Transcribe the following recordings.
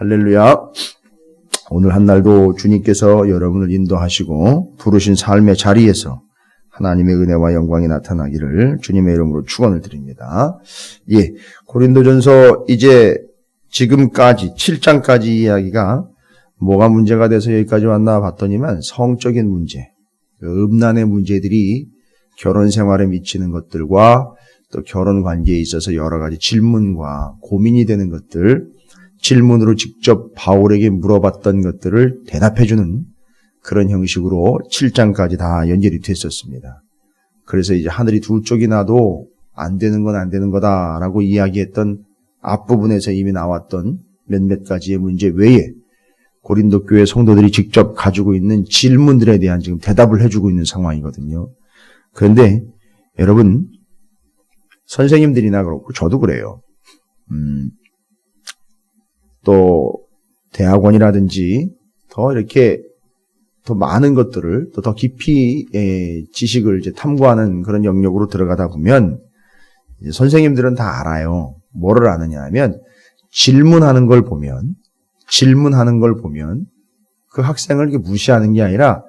할렐루야. 오늘 한 날도 주님께서 여러분을 인도하시고 부르신 삶의 자리에서 하나님의 은혜와 영광이 나타나기를 주님의 이름으로 축원을 드립니다. 고린도전서 이제 지금까지 7장까지 이야기가 뭐가 문제가 돼서 여기까지 왔나 봤더니만 성적인 문제, 음란의 문제들이 결혼 생활에 미치는 것들과 또 결혼 관계에 있어서 여러 가지 질문과 고민이 되는 것들, 질문으로 직접 바울에게 물어봤던 것들을 대답해주는 그런 형식으로 7장까지 다 연결이 됐었습니다. 그래서 이제 하늘이 둘 쪽이 나도 안 되는 건 안 되는 거다라고 이야기했던 앞부분에서 이미 나왔던 몇몇 가지의 문제 외에 고린도 교회 성도들이 직접 가지고 있는 질문들에 대한 지금 대답을 해주고 있는 상황이거든요. 그런데 여러분, 선생님들이나 그렇고 저도 그래요. 또 대학원이라든지 더 이렇게 더 많은 것들을 또 더 깊이 지식을 이제 탐구하는 그런 영역으로 들어가다 보면 이제 선생님들은 다 알아요. 뭐를 아느냐 하면 질문하는 걸 보면 그 학생을 이렇게 무시하는 게 아니라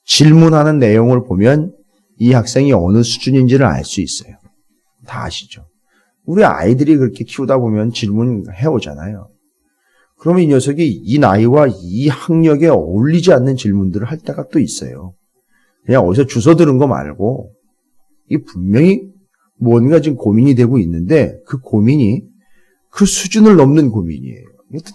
질문하는 내용을 보면 이 학생이 어느 수준인지를 알 수 있어요. 다 아시죠? 우리 아이들이 그렇게 키우다 보면 질문해 오잖아요. 그러면 이 녀석이 이 나이와 이 학력에 어울리지 않는 질문들을 할 때가 또 있어요. 그냥 어디서 주워 들은 거 말고 이 분명히 뭔가 지금 고민이 되고 있는데 그 고민이 그 수준을 넘는 고민이에요.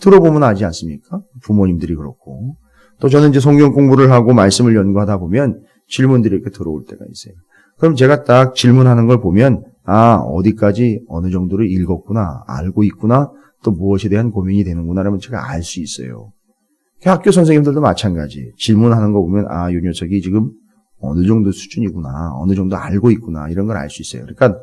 들어보면 알지 않습니까? 부모님들이 그렇고. 또 저는 이제 성경 공부를 하고 말씀을 연구하다 보면 질문들이 이렇게 들어올 때가 있어요. 그럼 제가 딱 질문하는 걸 보면 어디까지 어느 정도를 읽었구나, 알고 있구나, 또 무엇에 대한 고민이 되는구나 라면 제가 알 수 있어요. 학교 선생님들도 마찬가지. 질문하는 거 보면 이 녀석이 지금 어느 정도 수준이구나, 어느 정도 알고 있구나 이런 걸 알 수 있어요. 그러니까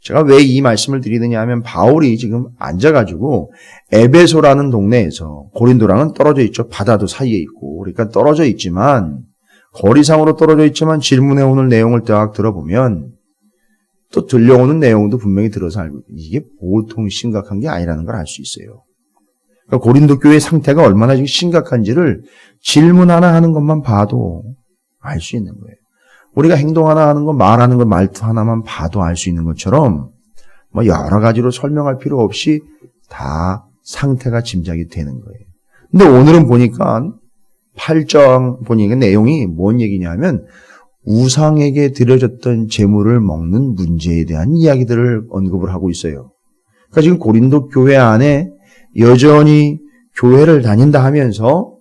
제가 왜 이 말씀을 드리느냐 하면 바울이 지금 앉아가지고 에베소라는 동네에서 고린도랑은 떨어져 있죠. 바다도 사이에 있고 그러니까 떨어져 있지만 거리상으로 떨어져 있지만 질문해 오는 내용을 딱 들어보면 또 들려오는 내용도 분명히 들어서 알고 이게 보통 심각한 게 아니라는 걸 알 수 있어요. 그러니까 고린도 교회의 상태가 얼마나 지금 심각한지를 질문 하나 하는 것만 봐도 알 수 있는 거예요. 우리가 행동 하나 하는 것, 말하는 것, 말투 하나만 봐도 알 수 있는 것처럼 여러 가지로 설명할 필요 없이 다 상태가 짐작이 되는 거예요. 근데 오늘은 보니까 8장 보니까 내용이 뭔 얘기냐면 우상에게 드려졌던 제물을 먹는 문제에 대한 이야기들을 언급을 하고 있어요. 그러니까 지금 고린도 교회 안에 여전히 교회를 다닌다 하면서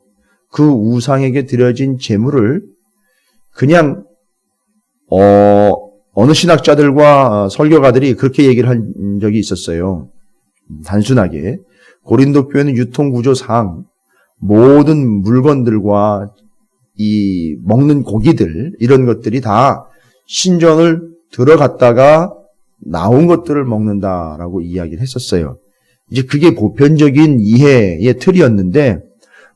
그 우상에게 드려진 제물을 그냥 어느 신학자들과 설교가들이 그렇게 얘기를 한 적이 있었어요. 단순하게 고린도 교회는 유통구조상 모든 물건들과 이 먹는 고기들 이런 것들이 다 신전을 들어갔다가 나온 것들을 먹는다라고 이야기를 했었어요. 이제 그게 보편적인 이해의 틀이었는데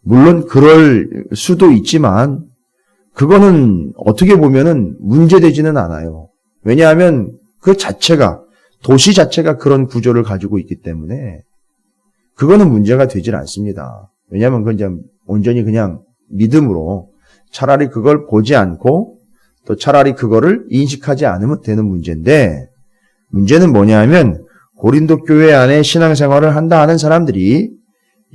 물론 그럴 수도 있지만 그거는 어떻게 보면은 문제되지는 않아요. 왜냐하면 그 자체가 도시 자체가 그런 구조를 가지고 있기 때문에 그거는 문제가 되질 않습니다. 왜냐하면 그건 이제 온전히 그냥 믿음으로 차라리 그걸 보지 않고 또 차라리 그거를 인식하지 않으면 되는 문제인데 문제는 뭐냐면 고린도 교회 안에 신앙생활을 한다 하는 사람들이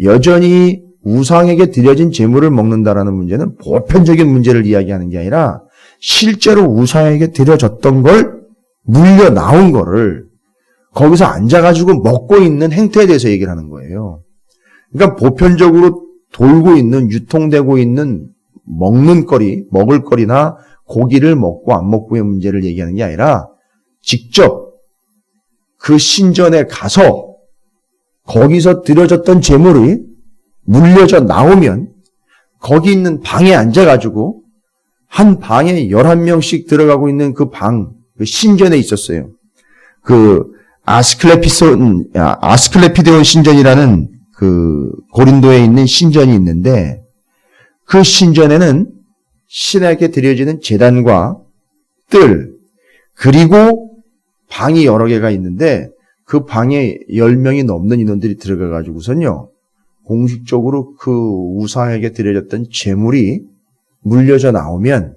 여전히 우상에게 드려진 제물을 먹는다라는 문제는 보편적인 문제를 이야기하는 게 아니라 실제로 우상에게 드려졌던 걸 물려 나온 거를 거기서 앉아가지고 먹고 있는 행태에 대해서 얘기를 하는 거예요. 그러니까 보편적으로 돌고 있는 유통되고 있는 먹을 거리나 고기를 먹고 안 먹고의 문제를 얘기하는 게 아니라 직접 그 신전에 가서 거기서 드려졌던 제물이 물려져 나오면 거기 있는 방에 앉아가지고 한 방에 11명씩 들어가고 있는 그 신전에 있었어요. 그 아스클레피데온 신전이라는 그 고린도에 있는 신전이 있는데 그 신전에는 신에게 드려지는 제단과 뜰 그리고 방이 여러 개가 있는데 그 방에 10명이 넘는 인원들이 들어가가지고선요 공식적으로 그 우상에게 드려졌던 제물이 물려져 나오면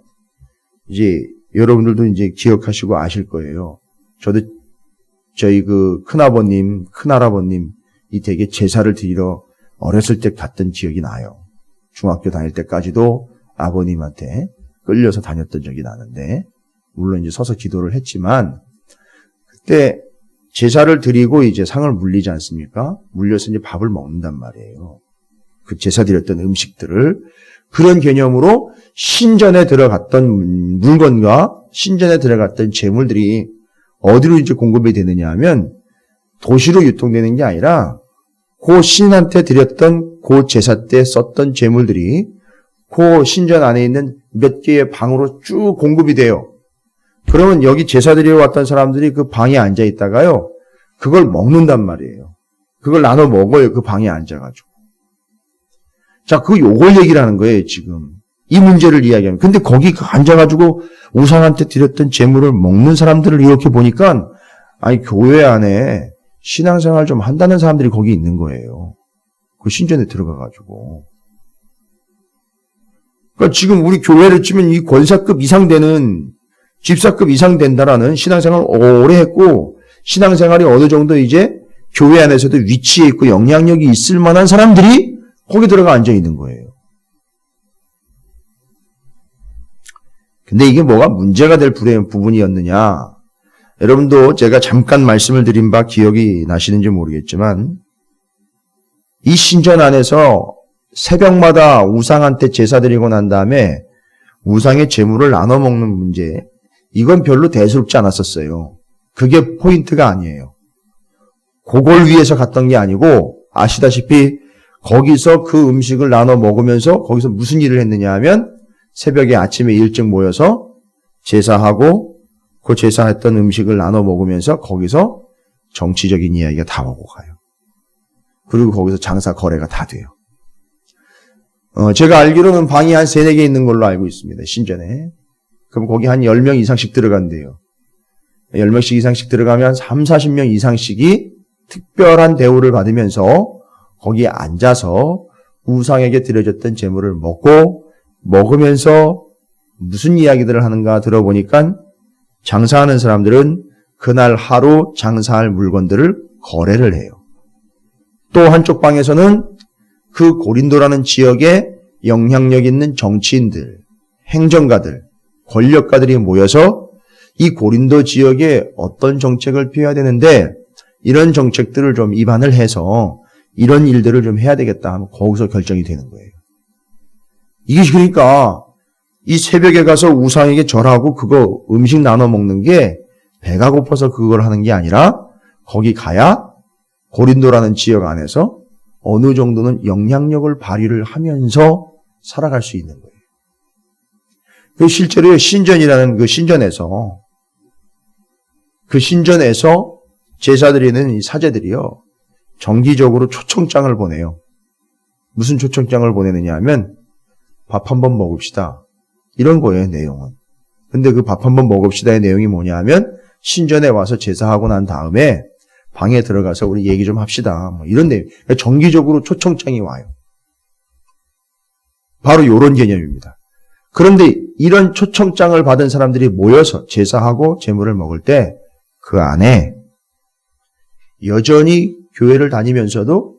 이제 여러분들도 이제 기억하시고 아실 거예요. 저도 저희 그 큰아버님, 큰할아버님 이 댁에 제사를 드리러 어렸을 때 갔던 기억이 나요. 중학교 다닐 때까지도 아버님한테 끌려서 다녔던 적이 나는데, 물론 이제 서서 기도를 했지만, 그때 제사를 드리고 이제 상을 물리지 않습니까? 물려서 이제 밥을 먹는단 말이에요. 그 제사 드렸던 음식들을. 그런 개념으로 신전에 들어갔던 물건과 신전에 들어갔던 재물들이 어디로 이제 공급이 되느냐 하면 도시로 유통되는 게 아니라 그 신한테 드렸던 그 제사 때 썼던 재물들이 그 신전 안에 있는 몇 개의 방으로 쭉 공급이 돼요. 그러면 여기 제사 드리러 왔던 사람들이 그 방에 앉아 있다가요, 그걸 먹는단 말이에요. 그걸 나눠 먹어요. 그 방에 앉아가지고. 자, 요걸 얘기를 하는 거예요, 지금. 이 문제를 이야기하면. 근데 거기 앉아가지고 우상한테 드렸던 재물을 먹는 사람들을 이렇게 보니까, 아니, 교회 안에 신앙생활 좀 한다는 사람들이 거기 있는 거예요. 그 신전에 들어가가지고. 그러니까 지금 우리 교회를 치면 이 권사급 이상 되는, 집사급 이상 된다라는 신앙생활을 오래 했고, 신앙생활이 어느 정도 이제 교회 안에서도 위치에 있고 영향력이 있을 만한 사람들이 거기 들어가 앉아 있는 거예요. 근데 이게 뭐가 문제가 될 부분이었느냐? 여러분도 제가 잠깐 말씀을 드린 바 기억이 나시는지 모르겠지만, 이 신전 안에서 새벽마다 우상한테 제사 드리고 난 다음에 우상의 제물을 나눠 먹는 문제, 이건 별로 대수롭지 않았었어요. 그게 포인트가 아니에요. 그걸 위해서 갔던 게 아니고, 아시다시피 거기서 그 음식을 나눠 먹으면서 거기서 무슨 일을 했느냐 하면, 새벽에 아침에 일찍 모여서 제사하고 그 제사했던 음식을 나눠 먹으면서 거기서 정치적인 이야기가 다 오고 가요. 그리고 거기서 장사 거래가 다 돼요. 제가 알기로는 방이 한 3-4개 있는 걸로 알고 있습니다. 신전에. 그럼 거기 한 10명 이상씩 들어간대요. 10명씩 이상씩 들어가면 30-40명 이상씩이 특별한 대우를 받으면서 거기에 앉아서 우상에게 드려졌던 제물을 먹으면서 무슨 이야기들을 하는가 들어보니까 장사하는 사람들은 그날 하루 장사할 물건들을 거래를 해요. 또 한쪽 방에서는 그 고린도라는 지역에 영향력 있는 정치인들, 행정가들, 권력가들이 모여서 이 고린도 지역에 어떤 정책을 펴야 되는데 이런 정책들을 좀 입안을 해서 이런 일들을 좀 해야 되겠다 하면 거기서 결정이 되는 거예요. 이게 그러니까 이 새벽에 가서 우상에게 절하고 그거 음식 나눠 먹는 게 배가 고파서 그걸 하는 게 아니라 거기 가야 고린도라는 지역 안에서 어느 정도는 영향력을 발휘를 하면서 살아갈 수 있는 거예요. 그 실제로 신전이라는 그 신전에서 제사 드리는 이 사제들이요, 정기적으로 초청장을 보내요. 무슨 초청장을 보내느냐 하면 밥 한번 먹읍시다. 이런 거예요, 내용은. 근데 그 밥 한번 먹읍시다의 내용이 뭐냐 하면 신전에 와서 제사하고 난 다음에 방에 들어가서 우리 얘기 좀 합시다. 뭐 이런 내용. 그러니까 정기적으로 초청장이 와요. 바로 이런 개념입니다. 그런데 이런 초청장을 받은 사람들이 모여서 제사하고 제물을 먹을 때 그 안에 여전히 교회를 다니면서도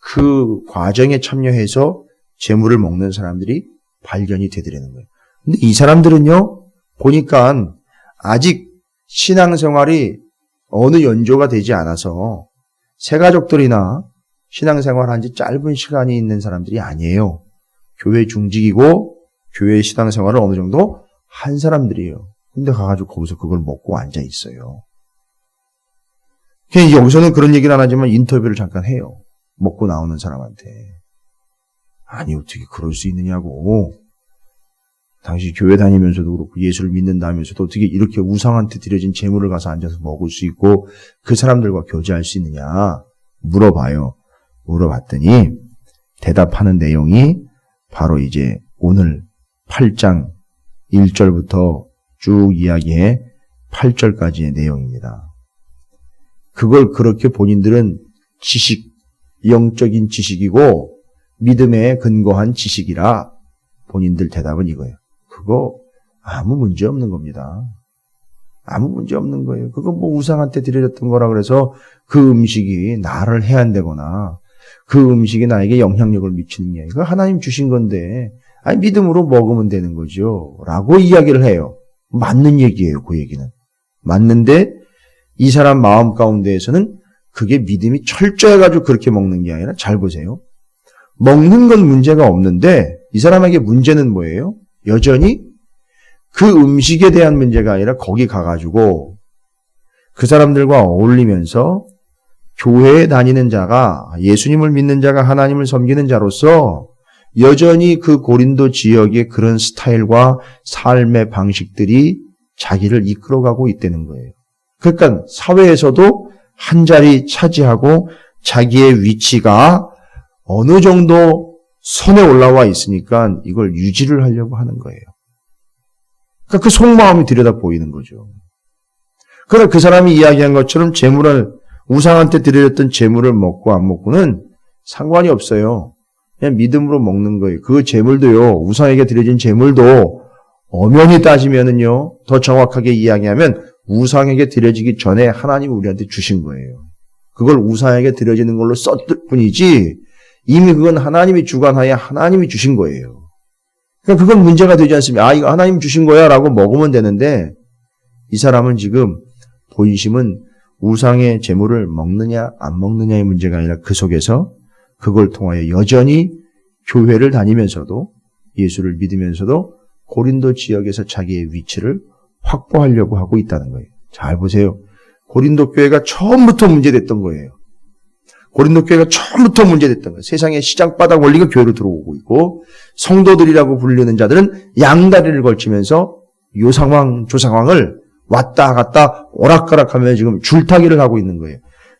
그 과정에 참여해서 제물을 먹는 사람들이 발견이 되더라는 거예요. 근데 이 사람들은요, 보니까 아직 신앙생활이 어느 연조가 되지 않아서 새가족들이나 신앙생활한 지 짧은 시간이 있는 사람들이 아니에요. 교회 중직이고 교회 신앙생활을 어느 정도 한 사람들이에요. 근데 가가지고 거기서 그걸 먹고 앉아 있어요. 여기서는 그런 얘기를 안 하지만 인터뷰를 잠깐 해요. 먹고 나오는 사람한테. 아니, 어떻게 그럴 수 있느냐고. 당시 교회 다니면서도 그렇고 예수를 믿는다면서도 어떻게 이렇게 우상한테 드려진 제물을 가서 앉아서 먹을 수 있고 그 사람들과 교제할 수 있느냐 물어봐요. 물어봤더니 대답하는 내용이 바로 이제 오늘 8장 1절부터 쭉 이야기해 8절까지의 내용입니다. 그걸 그렇게 본인들은 영적인 지식이고 믿음에 근거한 지식이라 본인들 대답은 이거예요. 그거 아무 문제 없는 겁니다. 아무 문제 없는 거예요. 그거 뭐 우상한테 드려졌던 거라 그래서 그 음식이 나를 해한다거나 그 음식이 나에게 영향력을 미치는 게 아니고 하나님 주신 건데 아니 믿음으로 먹으면 되는 거죠. 라고 이야기를 해요. 맞는 얘기예요. 그 얘기는. 맞는데 이 사람 마음 가운데에서는 그게 믿음이 철저해가지고 그렇게 먹는 게 아니라 잘 보세요. 먹는 건 문제가 없는데 이 사람에게 문제는 뭐예요? 여전히 그 음식에 대한 문제가 아니라 거기 가가지고 그 사람들과 어울리면서 교회에 다니는 자가 예수님을 믿는 자가 하나님을 섬기는 자로서 여전히 그 고린도 지역의 그런 스타일과 삶의 방식들이 자기를 이끌어가고 있다는 거예요. 그러니까 사회에서도 한 자리 차지하고 자기의 위치가 어느 정도 선에 올라와 있으니까 이걸 유지를 하려고 하는 거예요. 그러니까 그 속마음이 들여다 보이는 거죠. 그러나 그 사람이 이야기한 것처럼 재물을 우상한테 드려졌던 재물을 먹고 안 먹고는 상관이 없어요. 그냥 믿음으로 먹는 거예요. 그 재물도요. 우상에게 드려진 재물도 엄연히 따지면은요. 더 정확하게 이야기하면 우상에게 드려지기 전에 하나님이 우리한테 주신 거예요. 그걸 우상에게 드려지는 걸로 썼을 뿐이지 이미 그건 하나님이 주관하에 하나님이 주신 거예요. 그러니까 그건 문제가 되지 않습니다. 아, 이거 하나님 주신 거야 라고 먹으면 되는데 이 사람은 지금 본심은 우상의 재물을 먹느냐 안 먹느냐의 문제가 아니라 그 속에서 그걸 통하여 여전히 교회를 다니면서도 예수를 믿으면서도 고린도 지역에서 자기의 위치를 확보하려고 하고 있다는 거예요. 잘 보세요. 고린도 교회가 처음부터 문제됐던 거예요. 고린도 교회가 처음부터 문제됐던 거예요. 세상의 시장바닥 원리가 교회로 들어오고 있고 성도들이라고 불리는 자들은 양다리를 걸치면서 요 상황 저 상황을 왔다 갔다 오락가락하며 지금 줄타기를 하고 있는 거예요.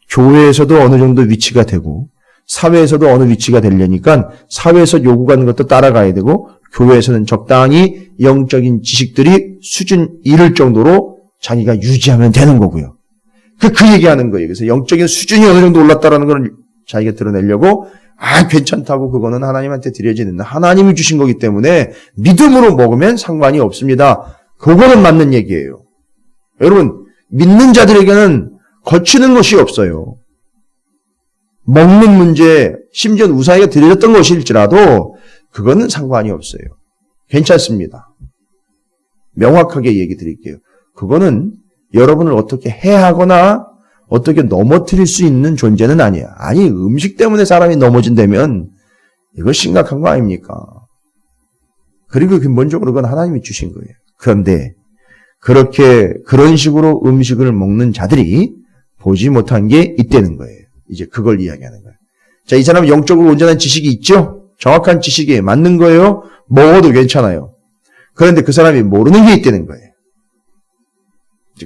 교회에서도 어느 정도 위치가 되고 사회에서도 어느 위치가 되려니까 사회에서 요구하는 것도 따라가야 되고 교회에서는 적당히 영적인 지식들이 수준 이를 정도로 자기가 유지하면 되는 거고요. 그 얘기하는 거예요. 그래서 영적인 수준이 어느 정도 올랐다라는 걸 자기가 드러내려고 괜찮다고 그거는 하나님한테 드려지는 하나님이 주신 거기 때문에 믿음으로 먹으면 상관이 없습니다. 그거는 맞는 얘기예요. 여러분 믿는 자들에게는 거치는 것이 없어요. 먹는 문제, 심지어 우상에게 드려졌던 것일지라도 그거는 상관이 없어요. 괜찮습니다. 명확하게 얘기 드릴게요. 그거는 여러분을 어떻게 해하거나 어떻게 넘어뜨릴 수 있는 존재는 아니야. 아니 음식 때문에 사람이 넘어진다면 이거 심각한 거 아닙니까? 그리고 근본적으로 그건 하나님이 주신 거예요. 그런데 그런 식으로 음식을 먹는 자들이 보지 못한 게 있다는 거예요. 이제 그걸 이야기하는 거예요. 자, 이 사람은 영적으로 온전한 지식이 있죠? 정확한 지식이 맞는 거예요? 먹어도 괜찮아요. 그런데 그 사람이 모르는 게 있다는 거예요.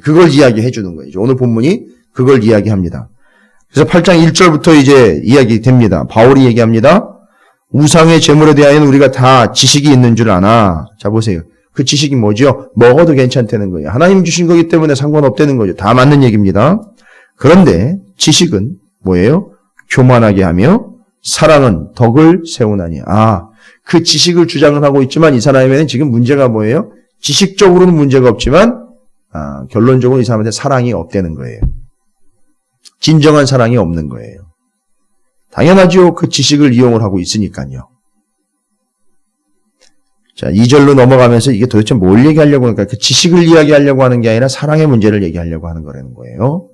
그걸 이야기해 주는 거예요. 오늘 본문이 그걸 이야기합니다. 그래서 8장 1절부터 이제 이야기됩니다. 바울이 얘기합니다. 우상의 재물에 대하여는 우리가 다 지식이 있는 줄 아나. 자, 보세요. 그 지식이 뭐죠? 먹어도 괜찮다는 거예요. 하나님 주신 거기 때문에 상관없다는 거죠. 다 맞는 얘기입니다. 그런데 지식은 뭐예요? 교만하게 하며 사랑은 덕을 세우나니. 그 지식을 주장을 하고 있지만 이 사람에는 지금 문제가 뭐예요? 지식적으로는 문제가 없지만 결론적으로 이 사람한테 사랑이 없다는 거예요. 진정한 사랑이 없는 거예요. 당연하죠. 그 지식을 이용을 하고 있으니까요. 자, 2절로 넘어가면서 이게 도대체 뭘 얘기하려고 하니까 그 지식을 이야기하려고 하는 게 아니라 사랑의 문제를 얘기하려고 하는 거라는 거예요.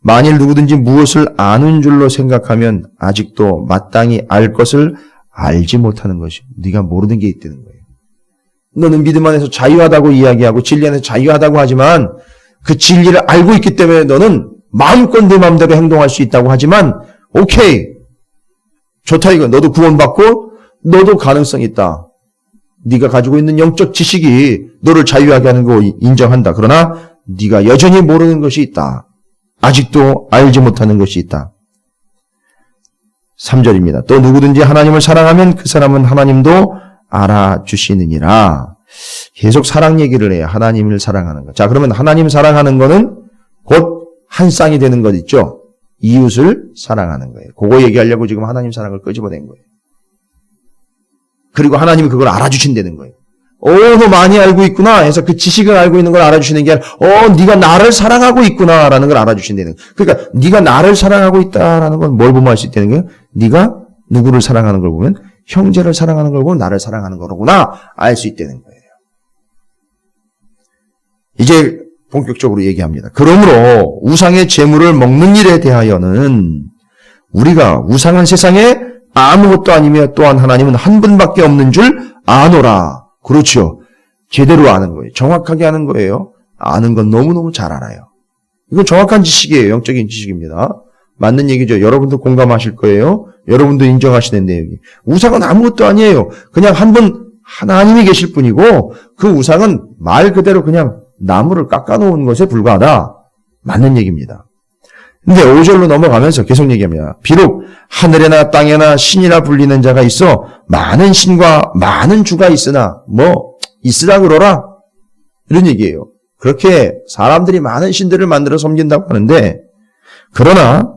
만일 누구든지 무엇을 아는 줄로 생각하면 아직도 마땅히 알 것을 알지 못하는 것이 네가 모르는 게 있다는 거예요. 너는 믿음 안에서 자유하다고 이야기하고 진리 안에서 자유하다고 하지만 그 진리를 알고 있기 때문에 너는 마음껏 내 마음대로 행동할 수 있다고 하지만 오케이 좋다 이거 너도 구원받고 너도 가능성 있다. 네가 가지고 있는 영적 지식이 너를 자유하게 하는 거 인정한다. 그러나 네가 여전히 모르는 것이 있다. 아직도 알지 못하는 것이 있다. 3절입니다. 또 누구든지 하나님을 사랑하면 그 사람은 하나님도 알아주시느니라. 계속 사랑 얘기를 해요. 하나님을 사랑하는 것. 자, 그러면 하나님 사랑하는 거는 곧 한 쌍이 되는 것 있죠? 이웃을 사랑하는 거예요. 그거 얘기하려고 지금 하나님 사랑을 끄집어낸 거예요. 그리고 하나님이 그걸 알아주신다는 거예요. 너 많이 알고 있구나 해서 그 지식을 알고 있는 걸 알아주시는 게 아니라 네가 나를 사랑하고 있구나라는 걸 알아주신다는 거예요. 그러니까 네가 나를 사랑하고 있다라는 건 뭘 보면 알 수 있다는 거예요? 네가 누구를 사랑하는 걸 보면 형제를 사랑하는 걸 보면 나를 사랑하는 거로구나 알 수 있다는 거예요. 이제 본격적으로 얘기합니다. 그러므로 우상의 제물을 먹는 일에 대하여는 우리가 우상은 세상에 아무것도 아니며 또한 하나님은 한 분밖에 없는 줄 아노라. 그렇죠. 제대로 아는 거예요. 정확하게 아는 거예요. 아는 건 너무너무 잘 알아요. 이건 정확한 지식이에요. 영적인 지식입니다. 맞는 얘기죠. 여러분도 공감하실 거예요. 여러분도 인정하시는 내용이. 우상은 아무것도 아니에요. 그냥 한 분 하나님이 계실 뿐이고 그 우상은 말 그대로 그냥 나무를 깎아놓은 것에 불과하다. 맞는 얘기입니다. 근데 5절로 넘어가면서 계속 얘기합니다. 비록 하늘에나 땅에나 신이라 불리는 자가 있어 많은 신과 많은 주가 있으나 있으라 그러라. 이런 얘기예요. 그렇게 사람들이 많은 신들을 만들어 섬긴다고 하는데 그러나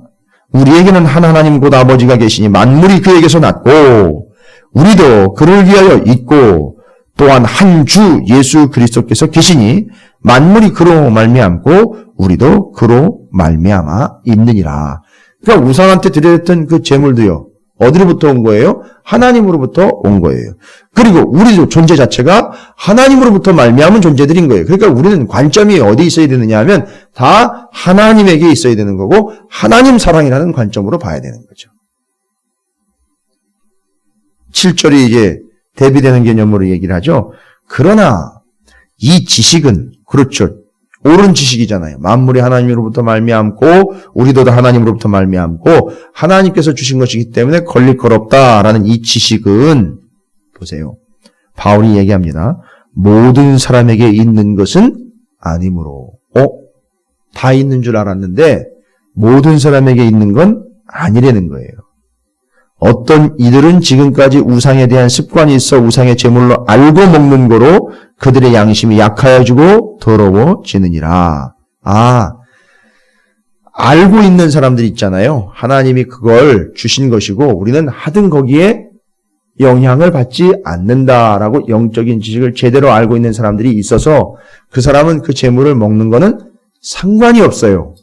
우리에게는 한 하나님 곧 아버지가 계시니 만물이 그에게서 났고 우리도 그를 위하여 있고 또한 한 주 예수 그리스도께서 계시니 만물이 그로 말미암고 우리도 그로 말미암아 있느니라. 그러니까 우상한테 드렸던 그 제물도요. 어디로부터 온 거예요? 하나님으로부터 온 거예요. 그리고 우리도 존재 자체가 하나님으로부터 말미암은 존재들인 거예요. 그러니까 우리는 관점이 어디 있어야 되느냐 하면 다 하나님에게 있어야 되는 거고 하나님 사랑이라는 관점으로 봐야 되는 거죠. 7절이 이제 대비되는 개념으로 얘기를 하죠. 그러나 이 지식은 그렇죠. 옳은 지식이잖아요. 만물이 하나님으로부터 말미암고 우리도 하나님으로부터 말미암고 하나님께서 주신 것이기 때문에 걸릴 것 없다라는 이 지식은 보세요. 바울이 얘기합니다. 모든 사람에게 있는 것은 아니므로. 다 있는 줄 알았는데 모든 사람에게 있는 건 아니라는 거예요. 어떤 이들은 지금까지 우상에 대한 습관이 있어 우상의 제물로 알고 먹는 거로 그들의 양심이 약하여지고 더러워지느니라. 알고 있는 사람들이 있잖아요. 하나님이 그걸 주신 것이고 우리는 하등 거기에 영향을 받지 않는다라고 영적인 지식을 제대로 알고 있는 사람들이 있어서 그 사람은 그 제물을 먹는 거는 상관이 없어요.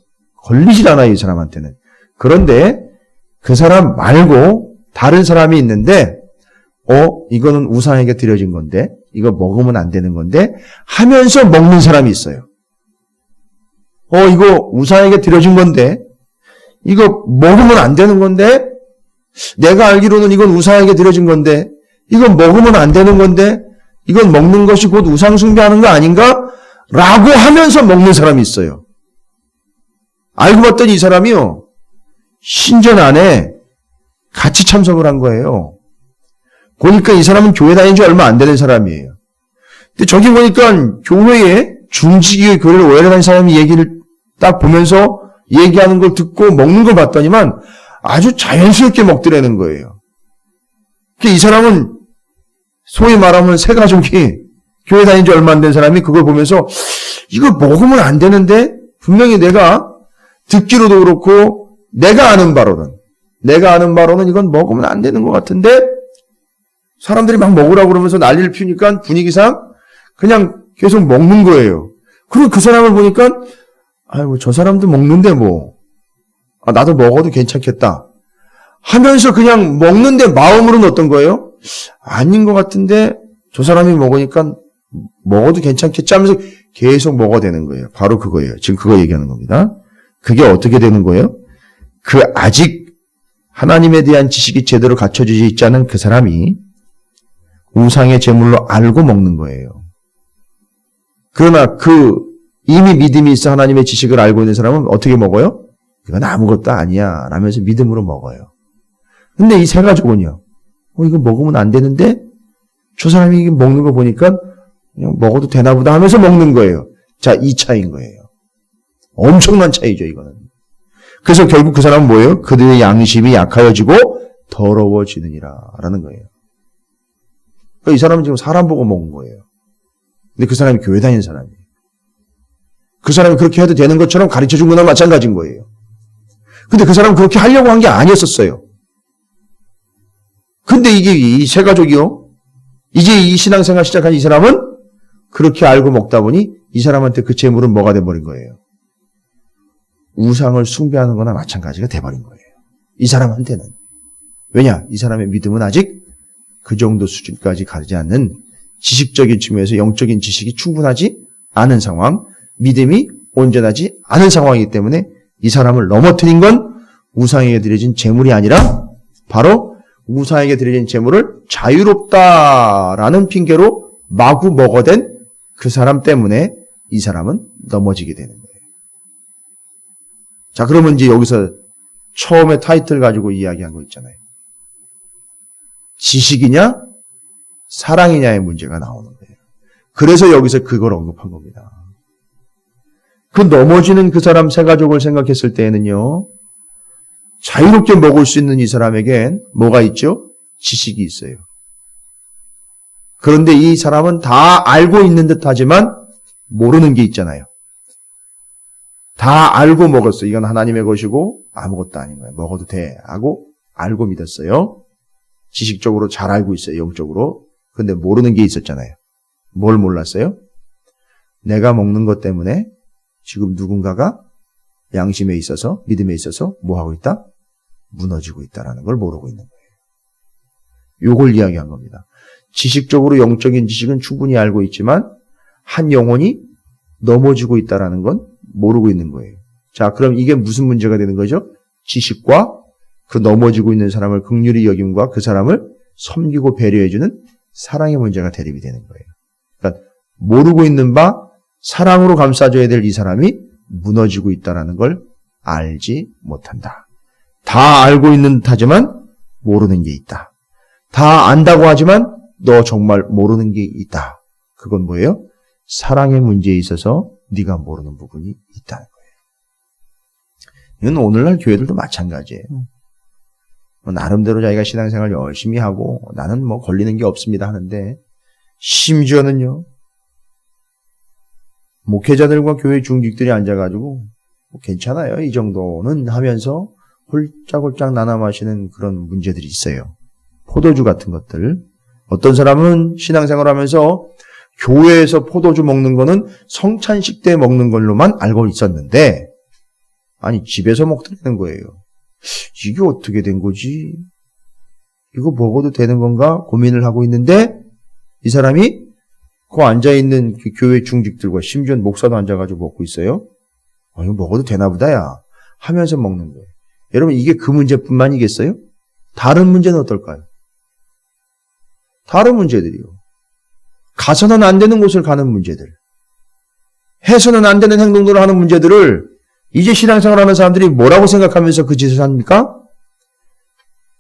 걸리질 않아요, 이 사람한테는. 그런데 그 사람 말고 다른 사람이 있는데 이거는 우상에게 드려진 건데 이거 먹으면 안 되는 건데 하면서 먹는 사람이 있어요. 이거 우상에게 드려진 건데 이거 먹으면 안 되는 건데 내가 알기로는 이건 우상에게 드려진 건데 이건 먹으면 안 되는 건데 이건 먹는 것이 곧 우상 숭배하는 거 아닌가? 라고 하면서 먹는 사람이 있어요. 알고 봤더니 이 사람이요. 신전 안에 같이 참석을 한 거예요. 보니까 이 사람은 교회 다닌 지 얼마 안 되는 사람이에요. 근데 저기 보니까 교회에 중직의 교회를 오래 다닌 사람이 얘기를 딱 보면서 얘기하는 걸 듣고 먹는 걸 봤더니만 아주 자연스럽게 먹더라는 거예요. 이 사람은 소위 말하면 새 가족이 교회 다닌 지 얼마 안 된 사람이 그걸 보면서 이거 먹으면 안 되는데 분명히 내가 듣기로도 그렇고 내가 아는 바로는 이건 먹으면 안 되는 것 같은데 사람들이 막 먹으라고 그러면서 난리를 피우니까 분위기상 그냥 계속 먹는 거예요. 그리고 그 사람을 보니까 저 사람도 먹는데 나도 먹어도 괜찮겠다 하면서 그냥 먹는데 마음으로는 어떤 거예요? 아닌 것 같은데 저 사람이 먹으니까 먹어도 괜찮겠지 하면서 계속 먹어야 되는 거예요. 바로 그거예요. 지금 그거 얘기하는 겁니다. 그게 어떻게 되는 거예요? 아직 하나님에 대한 지식이 제대로 갖춰지지 있지 않은 그 사람이 우상의 제물로 알고 먹는 거예요. 그러나 이미 믿음이 있어 하나님의 지식을 알고 있는 사람은 어떻게 먹어요? 이건 아무것도 아니야 라면서 믿음으로 먹어요. 근데 이 세 가족은요. 이거 먹으면 안 되는데 저 사람이 먹는 거 보니까 그냥 먹어도 되나 보다 하면서 먹는 거예요. 자, 이 차이인 거예요. 엄청난 차이죠, 이거는. 그래서 결국 그 사람은 뭐예요? 그들의 양심이 약하여지고 더러워지느니라 라는 거예요. 그러니까 이 사람은 지금 사람 보고 먹은 거예요. 근데 그 사람이 교회 다니는 사람이에요. 그 사람이 그렇게 해도 되는 것처럼 가르쳐준 거나 마찬가지인 거예요. 근데 그 사람은 그렇게 하려고 한 게 아니었었어요. 근데 이게 이 세 가족이요. 이제 이 신앙생활 시작한 이 사람은 그렇게 알고 먹다 보니 이 사람한테 그 재물은 뭐가 돼버린 거예요? 우상을 숭배하는 거나 마찬가지가 돼버린 거예요. 이 사람한테는. 왜냐? 이 사람의 믿음은 아직 그 정도 수준까지 가지 않는 지식적인 측면에서 영적인 지식이 충분하지 않은 상황, 믿음이 온전하지 않은 상황이기 때문에 이 사람을 넘어뜨린 건 우상에게 드려진 재물이 아니라 바로 우상에게 드려진 재물을 자유롭다라는 핑계로 마구 먹어댄 그 사람 때문에 이 사람은 넘어지게 되는 거예요. 자, 그러면 이제 여기서 처음에 타이틀 가지고 이야기한 거 있잖아요. 지식이냐 사랑이냐의 문제가 나오는 거예요. 그래서 여기서 그걸 언급한 겁니다. 그 넘어지는 그 사람 세 가족을 생각했을 때에는요. 자유롭게 먹을 수 있는 이 사람에겐 뭐가 있죠? 지식이 있어요. 그런데 이 사람은 다 알고 있는 듯 하지만 모르는 게 있잖아요. 다 알고 먹었어요. 이건 하나님의 것이고 아무것도 아닌 거예요. 먹어도 돼 하고 알고 믿었어요. 지식적으로 잘 알고 있어요. 영적으로. 근데 모르는 게 있었잖아요. 뭘 몰랐어요? 내가 먹는 것 때문에 지금 누군가가 양심에 있어서 믿음에 있어서 뭐 하고 있다? 무너지고 있다라는 걸 모르고 있는 거예요. 요걸 이야기한 겁니다. 지식적으로 영적인 지식은 충분히 알고 있지만 한 영혼이 넘어지고 있다라는 건 모르고 있는 거예요. 자, 그럼 이게 무슨 문제가 되는 거죠? 지식과 그 넘어지고 있는 사람을 긍휼히 여김과 그 사람을 섬기고 배려해주는 사랑의 문제가 대립이 되는 거예요. 그러니까 모르고 있는 바 사랑으로 감싸줘야 될 이 사람이 무너지고 있다는 걸 알지 못한다. 다 알고 있는 듯하지만 모르는 게 있다. 다 안다고 하지만 너 정말 모르는 게 있다. 그건 뭐예요? 사랑의 문제에 있어서 네가 모르는 부분이 있다는 거예요. 이건 오늘날 교회들도 마찬가지예요. 나름대로 자기가 신앙생활 열심히 하고 나는 뭐 걸리는 게 없습니다 하는데 심지어는요. 목회자들과 교회 중직들이 앉아가지고 뭐 괜찮아요. 이 정도는 하면서 홀짝홀짝 나눠 마시는 그런 문제들이 있어요. 포도주 같은 것들. 어떤 사람은 신앙생활을 하면서 교회에서 포도주 먹는 거는 성찬식 때 먹는 걸로만 알고 있었는데 아니 집에서 먹더라는 거예요. 이게 어떻게 된 거지? 이거 먹어도 되는 건가? 고민을 하고 있는데 이 사람이 그 앉아있는 그 교회 중직들과 심지어 목사도 앉아가지고 먹고 있어요. 이거 먹어도 되나 보다야 하면서 먹는 거예요. 여러분 이게 그 문제뿐만이겠어요? 다른 문제는 어떨까요? 다른 문제들이요. 가서는 안 되는 곳을 가는 문제들. 해서는 안 되는 행동들을 하는 문제들을 이제 신앙생활 하는 사람들이 뭐라고 생각하면서 그 짓을 합니까?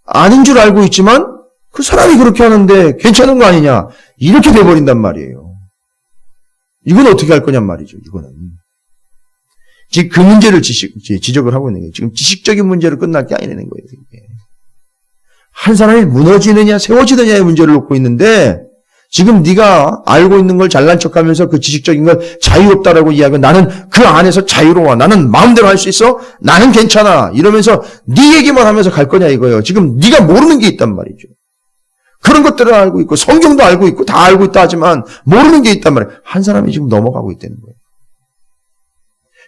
아닌 줄 알고 있지만 그 사람이 그렇게 하는데 괜찮은 거 아니냐. 이렇게 돼버린단 말이에요. 이건 어떻게 할 거냔 말이죠. 이거는. 지금 그 문제를 지적을 하고 있는 거예요. 지금 지식적인 문제로 끝날 게 아니라는 거예요. 이게. 한 사람이 무너지느냐 세워지느냐의 문제를 놓고 있는데 지금 네가 알고 있는 걸 잘난 척하면서 그 지식적인 걸 자유롭다라고 이야기하고 나는 그 안에서 자유로워. 나는 마음대로 할 수 있어. 나는 괜찮아. 이러면서 네 얘기만 하면서 갈 거냐 이거예요. 지금 네가 모르는 게 있단 말이죠. 그런 것들을 알고 있고 성경도 알고 있고 다 알고 있다 하지만 모르는 게 있단 말이에요. 한 사람이 지금 넘어가고 있다는 거예요.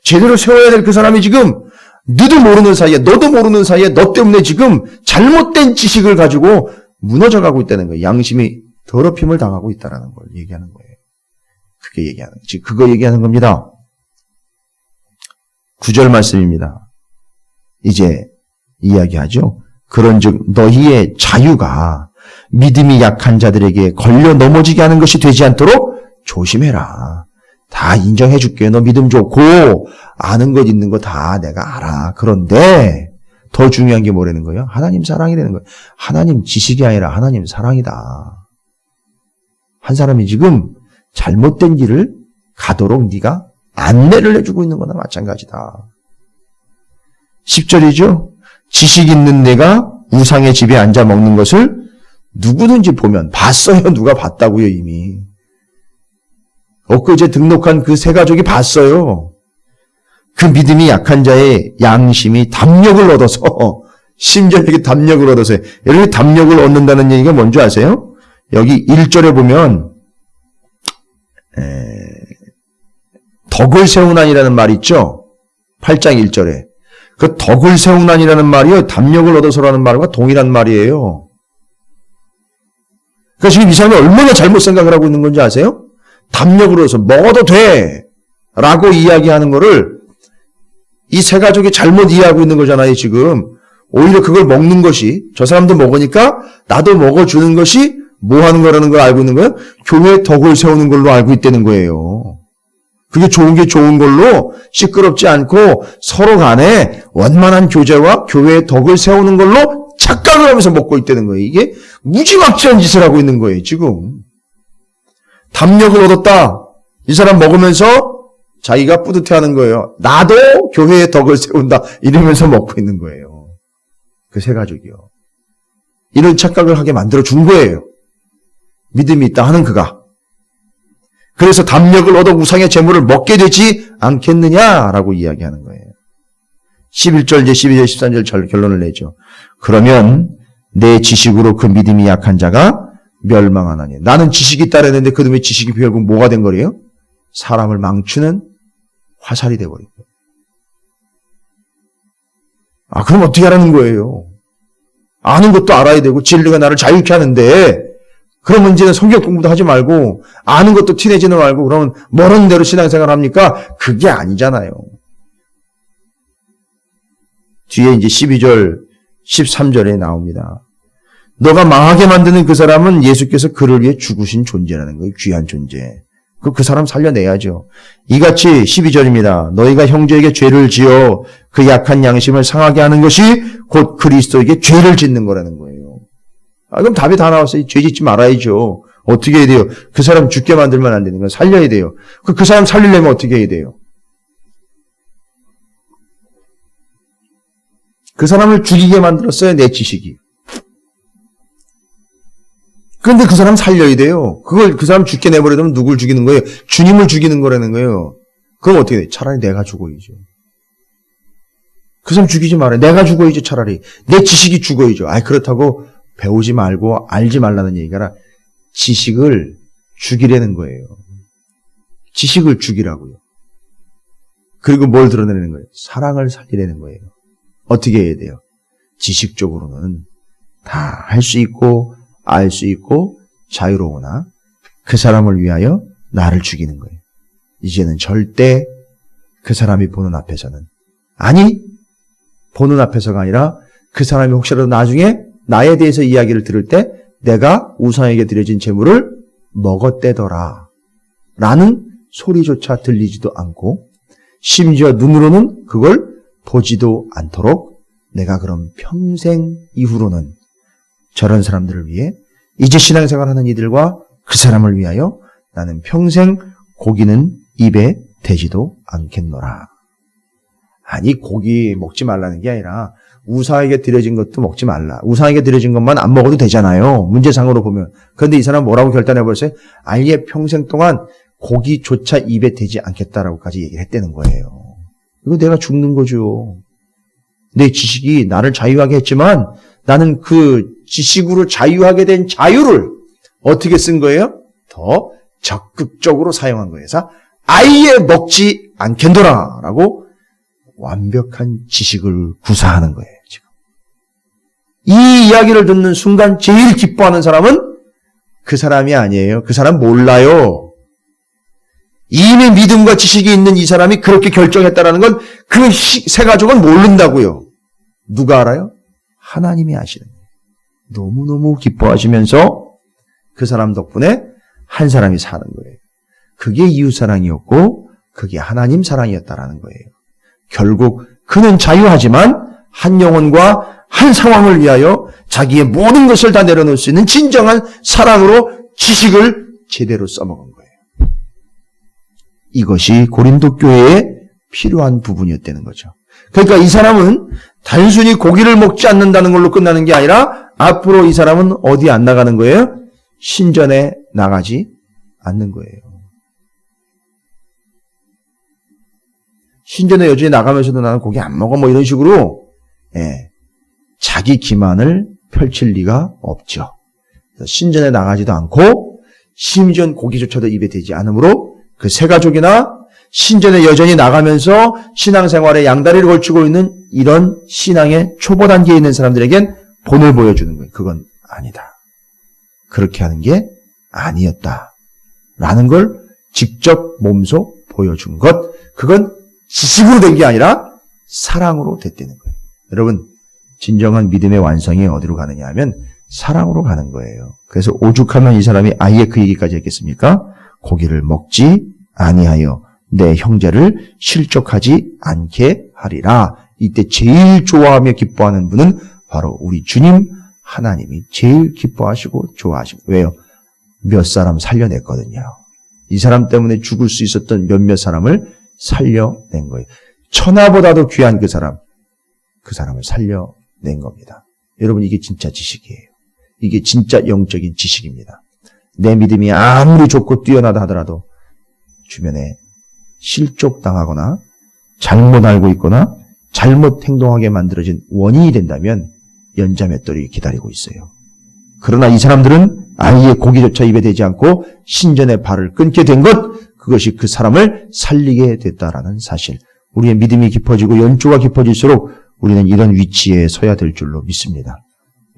제대로 세워야 될 그 사람이 지금 너도 모르는 사이에 너도 모르는 사이에 너 때문에 지금 잘못된 지식을 가지고 무너져가고 있다는 거예요. 양심이 더럽힘을 당하고 있다는 걸 얘기하는 거예요. 그게 얘기하는 거예요. 지금 그거 얘기하는 겁니다. 9절 말씀입니다. 이제 이야기하죠. 그런즉 너희의 자유가 믿음이 약한 자들에게 걸려 넘어지게 하는 것이 되지 않도록 조심해라. 다 인정해 줄게. 너 믿음 좋고 아는 것 있는 거 다 내가 알아. 그런데 더 중요한 게 뭐라는 거예요? 하나님 사랑이라는 거예요. 하나님 지식이 아니라 하나님 사랑이다. 한 사람이 지금 잘못된 길을 가도록 네가 안내를 해주고 있는 거나 마찬가지다. 10절이죠. 지식 있는 내가 우상의 집에 앉아 먹는 것을 누구든지 보면 봤어요. 누가 봤다고요 이미. 엊그제 등록한 그 세 가족이 봤어요. 그 믿음이 약한 자의 양심이 담력을 얻어서 심지어 이렇게 담력을 얻어서 여러분이 담력을 얻는다는 얘기가 뭔지 아세요? 여기 1절에 보면 덕을 세우나니라는 말이 있죠. 8장 1절에. 그 덕을 세우나니라는 말이요, 담력을 얻어서라는 말과 동일한 말이에요. 그러니까 지금 이 사람이 얼마나 잘못 생각을 하고 있는 건지 아세요? 담력을 얻어서 먹어도 돼! 라고 이야기하는 거를 이 세 가족이 잘못 이해하고 있는 거잖아요, 지금. 오히려 그걸 먹는 것이, 저 사람도 먹으니까 나도 먹어주는 것이 뭐 하는 거라는 걸 알고 있는 거예요? 교회의 덕을 세우는 걸로 알고 있다는 거예요. 그게 좋은 게 좋은 걸로 시끄럽지 않고 서로 간에 원만한 교제와 교회의 덕을 세우는 걸로 착각을 하면서 먹고 있다는 거예요. 이게 무지막지한 짓을 하고 있는 거예요, 지금. 담력을 얻었다. 이 사람 먹으면서 자기가 뿌듯해하는 거예요. 나도 교회의 덕을 세운다. 이러면서 먹고 있는 거예요. 그 세 가족이요. 이런 착각을 하게 만들어준 거예요. 믿음이 있다 하는 그가. 그래서 담력을 얻어 우상의 재물을 먹게 되지 않겠느냐라고 이야기하는 거예요. 11절, 이제 12절, 13절 결론을 내죠. 그러면 내 지식으로 그 믿음이 약한 자가 멸망하나니. 나는 지식이 있다 그랬는데 그놈의 지식이 결국 뭐가 된 거래요? 사람을 망치는 화살이 돼버린 거예요. 그럼 어떻게 하라는 거예요? 아는 것도 알아야 되고 진리가 나를 자유케 하는데 그러면 이제는 성경 공부도 하지 말고 아는 것도 티내지는 말고 그러면 모르는 대로 신앙생활 합니까? 그게 아니잖아요. 뒤에 이제 12절, 13절에 나옵니다. 너가 망하게 만드는 그 사람은 예수께서 그를 위해 죽으신 존재라는 거예요. 귀한 존재. 그 사람 살려내야죠. 이같이 12절입니다. 너희가 형제에게 죄를 지어 그 약한 양심을 상하게 하는 것이 곧 그리스도에게 죄를 짓는 거라는 거예요. 그럼 답이 다 나왔어요. 죄 짓지 말아야죠. 어떻게 해야 돼요? 그 사람 죽게 만들면 안 되는 거예요. 살려야 돼요. 그 사람 살리려면 어떻게 해야 돼요? 그 사람을 죽이게 만들었어요. 내 지식이. 그런데 그 사람 살려야 돼요. 그 사람 죽게 내버려두면 누굴 죽이는 거예요? 주님을 죽이는 거라는 거예요. 그럼 어떻게 돼요? 차라리 내가 죽어야죠. 그 사람 죽이지 말아요. 내가 죽어야죠, 차라리. 내 지식이 죽어야죠. 그렇다고 배우지 말고 알지 말라는 얘기가 아니라 지식을 죽이려는 거예요. 지식을 죽이라고요. 그리고 뭘 드러내는 거예요? 사랑을 살리려는 거예요. 어떻게 해야 돼요? 지식적으로는 다 할 수 있고 알 수 있고 자유로우나 그 사람을 위하여 나를 죽이는 거예요. 이제는 절대 그 사람이 보는 앞에서는 보는 앞에서가 아니라 그 사람이 혹시라도 나중에 나에 대해서 이야기를 들을 때 내가 우상에게 드려진 재물을 먹었대더라 라는 소리조차 들리지도 않고 심지어 눈으로는 그걸 보지도 않도록 내가 그럼 평생 이후로는 저런 사람들을 위해 이제 신앙생활하는 이들과 그 사람을 위하여 나는 평생 고기는 입에 대지도 않겠노라. 고기 먹지 말라는 게 아니라 우상에게 드려진 것도 먹지 말라. 우상에게 드려진 것만 안 먹어도 되잖아요. 문제상으로 보면. 그런데 이 사람은 뭐라고 결단해버렸어요? 아예 평생 동안 고기조차 입에 대지 않겠다라고까지 얘기를 했다는 거예요. 이거 내가 죽는 거죠. 내 지식이 나를 자유하게 했지만 나는 그 지식으로 자유하게 된 자유를 어떻게 쓴 거예요? 더 적극적으로 사용한 거예요. 그래서 아예 먹지 않겠노라라고 완벽한 지식을 구사하는 거예요. 지금 이 이야기를 듣는 순간 제일 기뻐하는 사람은 그 사람이 아니에요. 그 사람 몰라요. 이미 믿음과 지식이 있는 이 사람이 그렇게 결정했다라는 건 그 세 가족은 모른다고요. 누가 알아요? 하나님이 아시는 거예요. 너무너무 기뻐하시면서 그 사람 덕분에 한 사람이 사는 거예요. 그게 이웃사랑이었고 그게 하나님 사랑이었다라는 거예요. 결국 그는 자유하지만 한 영혼과 한 상황을 위하여 자기의 모든 것을 다 내려놓을 수 있는 진정한 사랑으로 지식을 제대로 써먹은 거예요. 이것이 고린도 교회에 필요한 부분이었다는 거죠. 그러니까 이 사람은 단순히 고기를 먹지 않는다는 걸로 끝나는 게 아니라 앞으로 이 사람은 어디 안 나가는 거예요? 신전에 나가지 않는 거예요. 신전에 여전히 나가면서도 나는 고기 안 먹어 이런 식으로 자기 기만을 펼칠 리가 없죠. 신전에 나가지도 않고 심지어 고기조차도 입에 대지 않으므로 그 세 가족이나 신전에 여전히 나가면서 신앙생활에 양다리를 걸치고 있는 이런 신앙의 초보 단계에 있는 사람들에겐 본을 보여주는 거예요. 그건 아니다. 그렇게 하는 게 아니었다. 라는 걸 직접 몸소 보여준 것. 그건 지식으로 된 게 아니라 사랑으로 됐다는 거예요. 여러분, 진정한 믿음의 완성이 어디로 가느냐 하면 사랑으로 가는 거예요. 그래서 오죽하면 이 사람이 아예 그 얘기까지 했겠습니까? 고기를 먹지 아니하여 내 형제를 실족하지 않게 하리라. 이때 제일 좋아하며 기뻐하는 분은 바로 우리 주님 하나님이 제일 기뻐하시고 좋아하시고. 왜요? 몇 사람 살려냈거든요. 이 사람 때문에 죽을 수 있었던 몇몇 사람을 살려낸 거예요. 천하보다도 귀한 그 사람을 살려낸 겁니다. 여러분, 이게 진짜 지식이에요. 이게 진짜 영적인 지식입니다. 내 믿음이 아무리 좋고 뛰어나다 하더라도 주변에 실족당하거나 잘못 알고 있거나 잘못 행동하게 만들어진 원인이 된다면 연자맷돌이 기다리고 있어요. 그러나 이 사람들은 아예 고기조차 입에 대지 않고 신전의 발을 끊게 된 것, 그것이 그 사람을 살리게 됐다라는 사실. 우리의 믿음이 깊어지고 연조가 깊어질수록 우리는 이런 위치에 서야 될 줄로 믿습니다.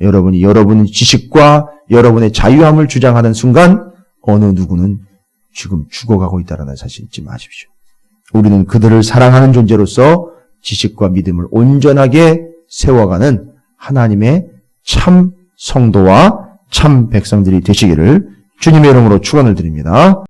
여러분이 여러분의 지식과 여러분의 자유함을 주장하는 순간 어느 누구는 지금 죽어가고 있다는 사실 잊지 마십시오. 우리는 그들을 사랑하는 존재로서 지식과 믿음을 온전하게 세워가는 하나님의 참 성도와 참 백성들이 되시기를 주님의 이름으로 축원을 드립니다.